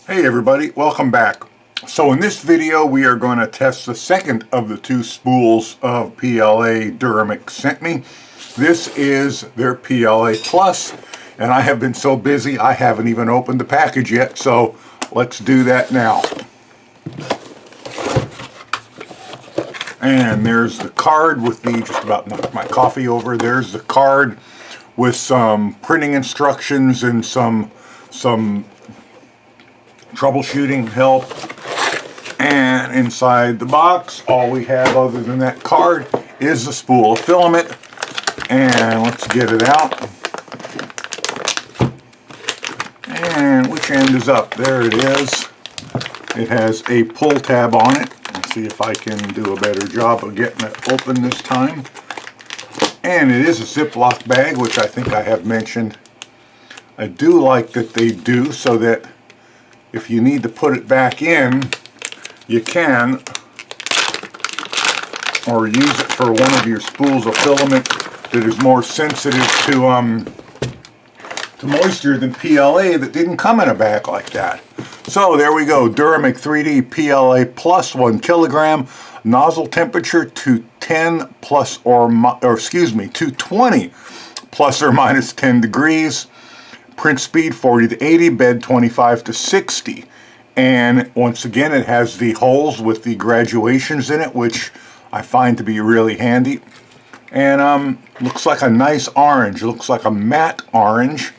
Hey everybody, welcome back. So in this video we are going to test the second of the two spools of PLA Duramic sent me. This is their PLA Plus, and I have been so busy I haven't even opened the package yet, so let's do that now. And there's the card with the, just about knocked my coffee over, there's the card with some printing instructions and some troubleshooting help. And inside the box, all we have other than that card is the spool of filament. And let's get it out. And which end is up? There it is. It has a pull tab on it. Let's see if I can do a better job of getting it open this time. And it is a Ziploc bag, which I think I have mentioned. I do like that they do, so that if you need to put it back in, you can, or use it for one of your spools of filament that is more sensitive to moisture than PLA that didn't come in a bag like that. So there we go, Duramic 3D PLA Plus 1 kilogram, nozzle temperature 210 plus or 220 plus or minus 10 degrees. Print speed 40 to 80, bed 25 to 60. And once again, it has the holes with the graduations in it, which I find to be really handy. And looks like a nice orange. It looks like a matte orange,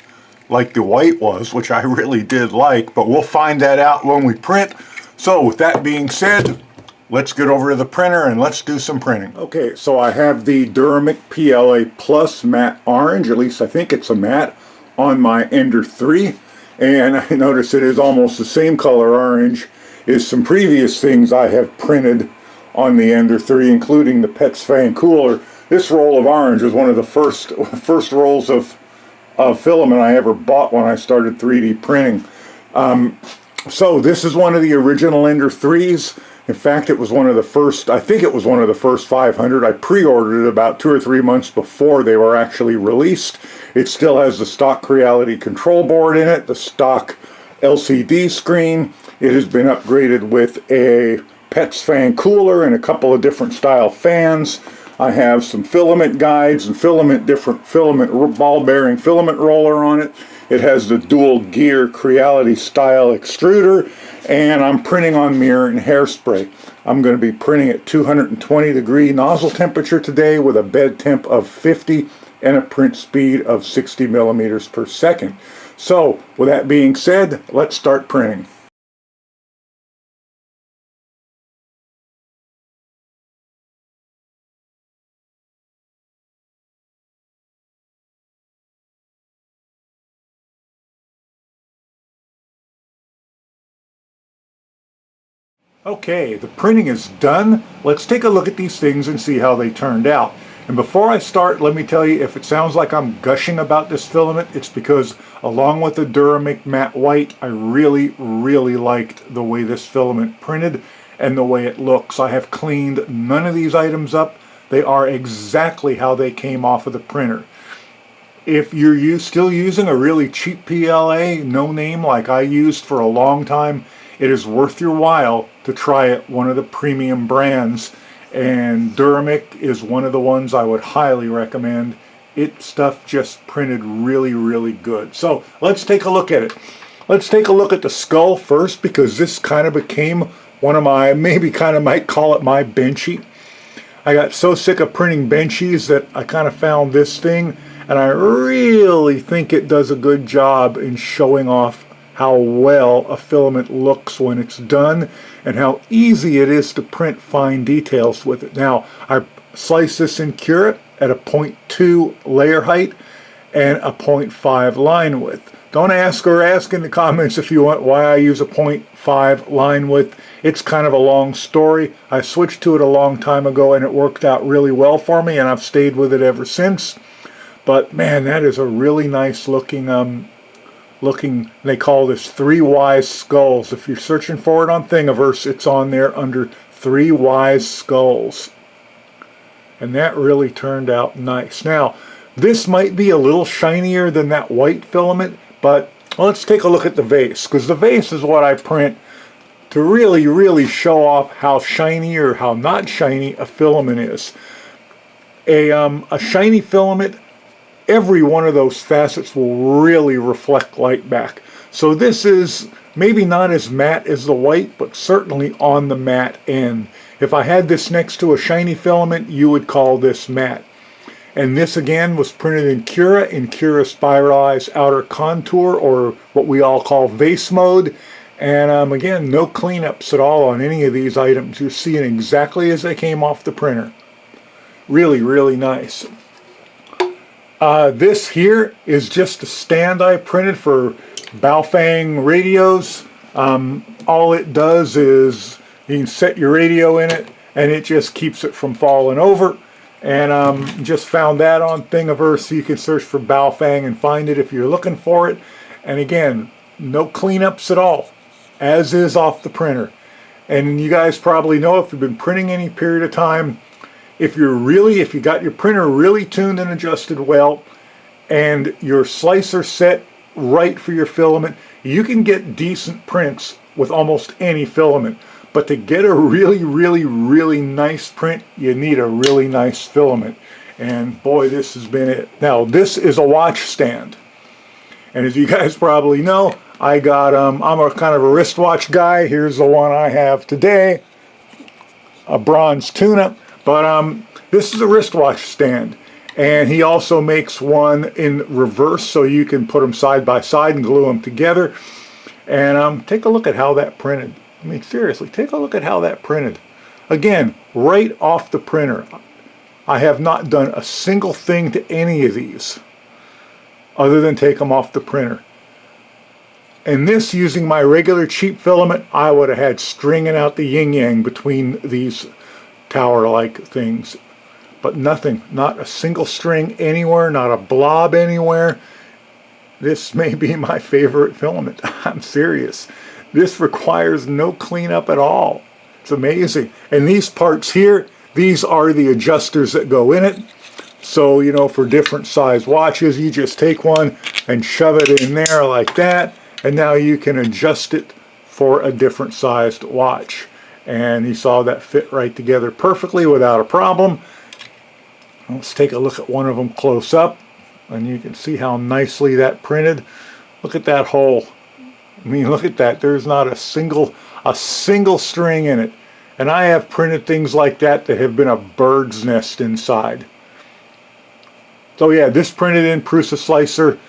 like the white was, which I really did like, but we'll find that out when we print. So with that being said, let's get over to the printer and let's do some printing. Okay, so I have the Duramic PLA Plus matte orange, at least I think it's a matte, on my Ender 3, and I notice it is almost the same color orange as some previous things I have printed on the Ender 3, including the Pets Fan Cooler. This roll of orange was one of the first rolls of filament I ever bought when I started 3D printing. So this is one of the original Ender 3s. In fact, it was one of the first, I think it was one of the first 500. I pre-ordered it about 2 or 3 months before they were actually released. It still has the stock Creality control board in it, the stock LCD screen. It has been upgraded with a Pets Fan Cooler and a couple of different style fans. I have some filament guides and different filament ball bearing filament roller on it. It has the dual gear Creality style extruder, and I'm printing on mirror and hairspray. I'm going to be printing at 220 degree nozzle temperature today with a bed temp of 50 and a print speed of 60 millimeters per second. So with that being said, let's start printing. Okay, the printing is done. Let's take a look at these things and see how they turned out. And before I start, let me tell you, if it sounds like I'm gushing about this filament, it's because along with the Duramic matte white, I really liked the way this filament printed and the way it looks. I have cleaned none of these items up. They are exactly how they came off of the printer. If you're still using a really cheap PLA, no name like I used for a long time, it is worth your while to try it, one of the premium brands, and Duramic is one of the ones I would highly recommend. It stuff just printed really good. So let's take a look at it. Let's take a look at the skull first, because this kind of became one of my, maybe kind of might call it my benchy. I got so sick of printing benchies that I kind of found this thing, and I really think it does a good job in showing off how well a filament looks when it's done and how easy it is to print fine details with it. Now, I slice this and cure it at a 0.2 layer height and a 0.5 line width. Don't ask in the comments if you want why I use a 0.5 line width. It's kind of a long story. I switched to it a long time ago and it worked out really well for me, and I've stayed with it ever since. But man, that is a really nice looking, they call this 3 wise skulls. If you're searching for it on Thingiverse, it's on there under 3 wise skulls. And that really turned out nice. Now, this might be a little shinier than that white filament, but Well, let's take a look at the vase, because the vase is what I print to really show off how shiny or how not shiny a filament is. A shiny filament, every one of those facets will really reflect light back. So this is maybe not as matte as the white, but certainly on the matte end. If I had this next to a shiny filament, you would call this matte. And this again was printed in Cura Spiralized Outer Contour, or what we all call vase mode. And again, no cleanups at all on any of these items. You're seeing exactly as they came off the printer. Really nice. This here is just a stand I printed for Baofeng radios. All it does is you can set your radio in it and it just keeps it from falling over. And just found that on Thingiverse, so you can search for Baofeng and find it if you're looking for it. And again, no cleanups at all, as is off the printer. And you guys probably know, if you've been printing any period of time, if you got your printer really tuned and adjusted well, and your slicer set right for your filament, you can get decent prints with almost any filament. But to get a really nice print, you need a really nice filament. And boy, this has been it. Now, this is a watch stand. And as you guys probably know, I got, I'm a kind of a wristwatch guy. Here's the one I have today, a bronze tune-up. But this is a wristwatch stand. And he also makes one in reverse, so you can put them side by side and glue them together. And take a look at how that printed. I mean, seriously, take a look at how that printed. Again, right off the printer. I have not done a single thing to any of these other than take them off the printer. And this, using my regular cheap filament, I would have had stringing out the yin-yang between these tower-like things. But nothing, not a single string anywhere, not a blob anywhere. This may be my favorite filament. I'm serious. This requires no cleanup at all. It's amazing. And these parts here, these are the adjusters that go in it. So, you know, for different size watches, you just take one and shove it in there like that. And now you can adjust it for a different sized watch. And you saw that fit right together perfectly without a problem. Let's take a look at one of them close up. And you can see how nicely that printed. Look at that hole. I mean, look at that. There's not a single string in it. And I have printed things like that have been a bird's nest inside. So yeah, this printed in Prusa slicer.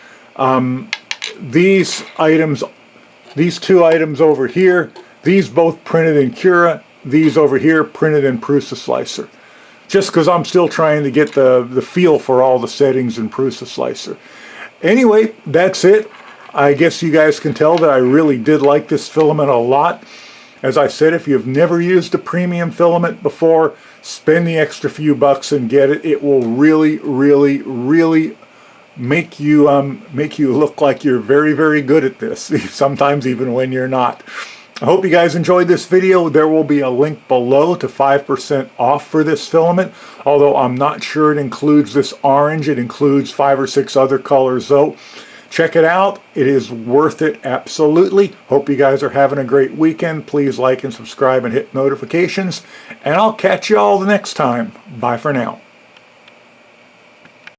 These items, these two items over here, these both printed in Cura. These over here printed in Prusa slicer. Just because I'm still trying to get the feel for all the settings in Prusa slicer. Anyway, that's it. I guess you guys can tell that I really did like this filament a lot. As I said, if you've never used a premium filament before, spend the extra few bucks and get it. It will really make you look like you're very good at this. Sometimes even when you're not. I hope you guys enjoyed this video. There will be a link below to 5% off for this filament, although I'm not sure it includes this orange. It includes 5 or 6 other colors though. Check it out. It is worth it, absolutely. Hope you guys are having a great weekend. Please like and subscribe and hit notifications, and I'll catch you all the next time. Bye for now.